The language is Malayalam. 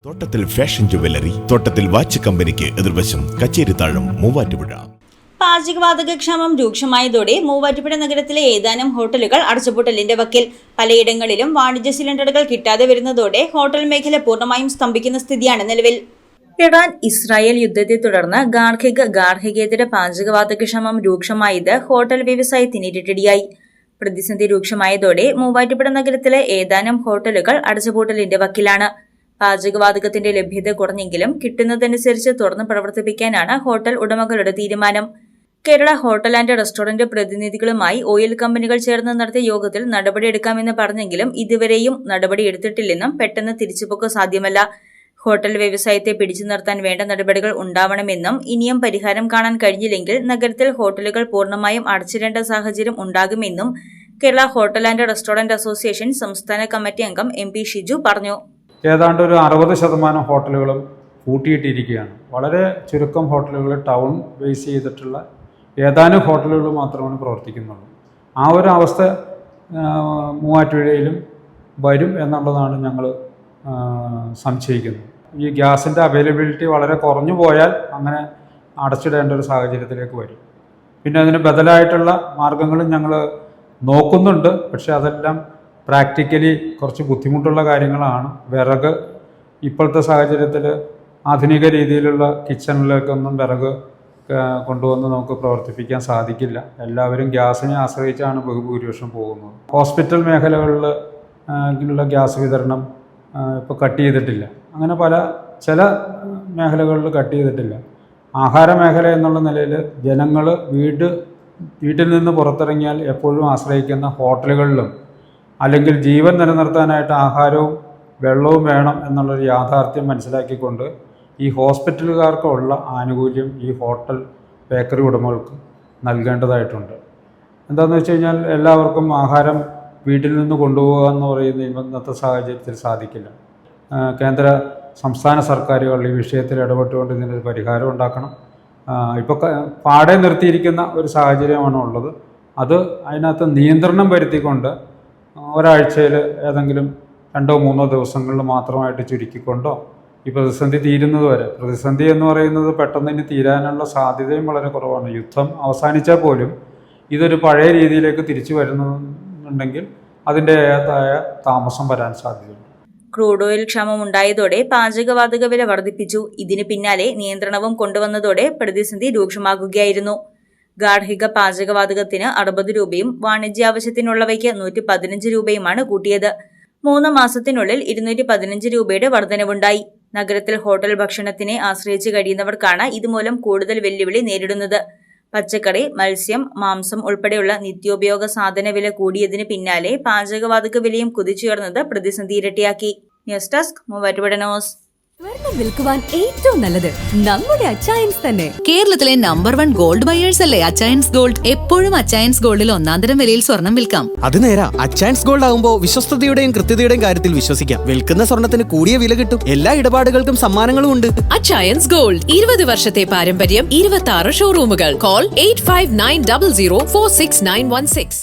തോട്ടത്തിൽ ഫാഷൻ ജുവലറി, തോട്ടത്തിൽ വാച്ച് കമ്പനിക്ക് എതിർവശം, കച്ചേരിത്താഴം, മൂവാറ്റുപുഴ. പാചകവാതകക്ഷാമം രൂക്ഷമായതോടെ മൂവാറ്റുപുഴ നഗരത്തിലെ ഏതാനും ഹോട്ടലുകൾ അടച്ചുപൂട്ടലിന്റെ വക്കിൽ. പലയിടങ്ങളിലും വാണിജ്യ സിലിണ്ടറുകൾ കിട്ടാതെ വരുന്നതോടെ ഹോട്ടൽ മേഖല പൂർണ്ണമായും സ്തംഭിക്കുന്ന സ്ഥിതിയാണ് നിലവിൽ. ഇറാൻ-ഇസ്രായേൽ യുദ്ധത്തെ തുടർന്ന് ഗാർഹികേതര പാചകവാതകക്ഷാമം രൂക്ഷമായത് ഹോട്ടൽ വ്യവസായത്തിന് ഇരട്ടിടിയായി. പ്രതിസന്ധി രൂക്ഷമായതോടെ മൂവാറ്റുപുഴ നഗരത്തിലെ ഏതാനും ഹോട്ടലുകൾ അടച്ചുപൂട്ടലിന്റെ വക്കിലാണ്. പാചകവാതകത്തിന്റെ ലഭ്യത കുറഞ്ഞെങ്കിലും കിട്ടുന്നതനുസരിച്ച് തുറന്ന് പ്രവർത്തിപ്പിക്കാനാണ് ഹോട്ടൽ ഉടമകളുടെ തീരുമാനം. കേരള ഹോട്ടൽ ആൻഡ് റെസ്റ്റോറന്റ് പ്രതിനിധികളുമായി ഓയിൽ കമ്പനികൾ ചേർന്ന് നടത്തിയ യോഗത്തിൽ നടപടിയെടുക്കാമെന്ന് പറഞ്ഞെങ്കിലും ഇതുവരെയും നടപടിയെടുത്തിട്ടില്ലെന്നും പെട്ടെന്ന് തിരിച്ചുപോക്ക് സാധ്യമല്ല. ഹോട്ടൽ വ്യവസായത്തെ പിടിച്ചു നിർത്താൻ വേണ്ട നടപടികൾ ഉണ്ടാവണമെന്നും ഇനിയും പരിഹാരം കാണാൻ കഴിഞ്ഞില്ലെങ്കിൽ നഗരത്തിൽ ഹോട്ടലുകൾ പൂർണ്ണമായും അടച്ചിടേണ്ട സാഹചര്യം ഉണ്ടാകുമെന്നും Kerala hotel and restaurant association സംസ്ഥാന കമ്മിറ്റി അംഗം MP ഷിജു പറഞ്ഞു. ഏതാണ്ട് ഒരു 60% ഹോട്ടലുകളും പൂട്ടിയിട്ടിരിക്കുകയാണ്. വളരെ ചുരുക്കം ഹോട്ടലുകൾ ടൗൺ ബേസ് ചെയ്തിട്ടുള്ള ഏതാനും ഹോട്ടലുകൾ മാത്രമാണ് പ്രവർത്തിക്കുന്നുള്ളൂ. ആ ഒരു അവസ്ഥ മൂവാറ്റുപുഴയിലും വരും എന്നുള്ളതാണ് ഞങ്ങൾ സംശയിക്കുന്നത്. ഈ ഗ്യാസിൻ്റെ അവൈലബിലിറ്റി വളരെ കുറഞ്ഞു പോയാൽ അങ്ങനെ അടച്ചിടേണ്ട ഒരു സാഹചര്യത്തിലേക്ക് വരും. പിന്നെ അതിന് ബദലായിട്ടുള്ള മാർഗങ്ങളും ഞങ്ങൾ നോക്കുന്നുണ്ട്. പക്ഷേ അതെല്ലാം പ്രാക്ടിക്കലി കുറച്ച് ബുദ്ധിമുട്ടുള്ള കാര്യങ്ങളാണ്. വിറക് ഇപ്പോഴത്തെ സാഹചര്യത്തിൽ ആധുനിക രീതിയിലുള്ള കിച്ചണിലേക്കൊന്നും വിറക് കൊണ്ടുവന്ന് നമുക്ക് പ്രവർത്തിപ്പിക്കാൻ സാധിക്കില്ല. എല്ലാവരും ഗ്യാസിനെ ആശ്രയിച്ചാണ് ബഹുഭൂരിപക്ഷം പോകുന്നത്. ഹോസ്പിറ്റൽ മേഖലകളിൽ ഉള്ള ഗ്യാസ് വിതരണം ഇപ്പോൾ കട്ട് ചെയ്തിട്ടില്ല. അങ്ങനെ ചില മേഖലകളിൽ കട്ട് ചെയ്തിട്ടില്ല. ആഹാര മേഖല എന്നുള്ള നിലയിൽ ജനങ്ങൾ വീട്ടിൽ നിന്ന് പുറത്തിറങ്ങിയാൽ എപ്പോഴും ആശ്രയിക്കുന്ന ഹോട്ടലുകളിലും അല്ലെങ്കിൽ ജീവൻ നിലനിർത്താനായിട്ട് ആഹാരവും വെള്ളവും വേണം എന്നുള്ളൊരു യാഥാർത്ഥ്യം മനസ്സിലാക്കിക്കൊണ്ട് ഈ ഹോസ്പിറ്റലുകാർക്കുള്ള ആനുകൂല്യം ഈ ഹോട്ടൽ ബേക്കറി ഉടമകൾക്ക് നൽകേണ്ടതായിട്ടുണ്ട്. എന്താണെന്ന് വെച്ച് കഴിഞ്ഞാൽ എല്ലാവർക്കും ആഹാരം വീട്ടിൽ നിന്ന് കൊണ്ടുപോകുക എന്ന് പറയുന്ന ഇന്നത്തെ സാഹചര്യത്തിൽ സാധിക്കില്ല. കേന്ദ്ര സംസ്ഥാന സർക്കാരുകൾ ഈ വിഷയത്തിൽ ഇടപെട്ടുകൊണ്ട് ഇതിനൊരു പരിഹാരം ഉണ്ടാക്കണം. ഇപ്പോൾ പാടെ നിർത്തിയിരിക്കുന്ന ഒരു സാഹചര്യമാണ് ഉള്ളത്. അതിനകത്ത് നിയന്ത്രണം വരുത്തിക്കൊണ്ട് ഒരാഴ്ചയിൽ ഏതെങ്കിലും 2-3 ദിവസങ്ങളിൽ മാത്രമായിട്ട് ചുരുക്കിക്കൊണ്ടോ ഈ പ്രതിസന്ധി തീരുന്നത് വരെ. പ്രതിസന്ധി എന്ന് പറയുന്നത് പെട്ടെന്ന് ഇനി തീരാനുള്ള സാധ്യതയും വളരെ കുറവാണ്. യുദ്ധം അവസാനിച്ചാൽ പോലും ഇതൊരു പഴയ രീതിയിലേക്ക് തിരിച്ചു വരുന്നുണ്ടെങ്കിൽ അതിൻ്റെതായ താമസം വരാൻ സാധ്യതയുണ്ട്. ക്രൂഡ് ഓയിൽ ക്ഷാമം ഉണ്ടായതോടെ പാചകവാതക വില വർദ്ധിപ്പിച്ചു. ഇതിന് പിന്നാലെ നിയന്ത്രണവും കൊണ്ടുവന്നതോടെ പ്രതിസന്ധി രൂക്ഷമാകുകയായിരുന്നു. ഗാർഹിക പാചകവാതകത്തിന് 60 രൂപയും വാണിജ്യാവശ്യത്തിനുള്ളവയ്ക്ക് 115 രൂപയുമാണ് കൂട്ടിയത്. 3 മാസത്തിനുള്ളിൽ 215 രൂപയുടെ വർധനവുണ്ടായി. നഗരത്തിൽ ഹോട്ടൽ ഭക്ഷണത്തിനെ ആശ്രയിച്ച് കഴിയുന്നവർക്കാണ് ഇതുമൂലം കൂടുതൽ വെല്ലുവിളി നേരിടുന്നത്. പച്ചക്കറി, മത്സ്യം, മാംസം ഉൾപ്പെടെയുള്ള നിത്യോപയോഗ സാധന വില കൂടിയതിന് പിന്നാലെ പാചകവാതക വിലയും കുതിച്ചുയർന്നത് പ്രതിസന്ധി ഇരട്ടിയാക്കി. News desk Muvattupuzha news. സ്വർണം വിൽക്കുവാൻ ഏറ്റവും നല്ലത് നമ്മുടെ അച്ചയൻസ് തന്നെ. കേരളത്തിലെ നമ്പർ 1 ഗോൾഡ് ബയേഴ്സ് അല്ലേ അച്ചയൻസ് ഗോൾഡ്. എപ്പോഴും അച്ചയൻസ് ഗോൾഡിൽ 1-ാം വിലയിൽ സ്വർണം വിൽക്കാം. അത് നേരാ. അച്ചയൻസ് ഗോൾഡ് ആകുമ്പോൾ വിശ്വസ്തതയുടെയും കൃത്യതയുടെയും കാര്യത്തിൽ വിശ്വസിക്കാം. വിൽക്കുന്ന സ്വർണത്തിന് കൂടിയ വില കിട്ടും. എല്ലാ ഇടപാടുകൾക്കും സമ്മാനങ്ങളും ഉണ്ട്. അച്ചയൻസ് ഗോൾഡ് 20 വർഷത്തെ പാരമ്പര്യം, 26 ഷോറൂമുകൾ. കോൾ 8590046916.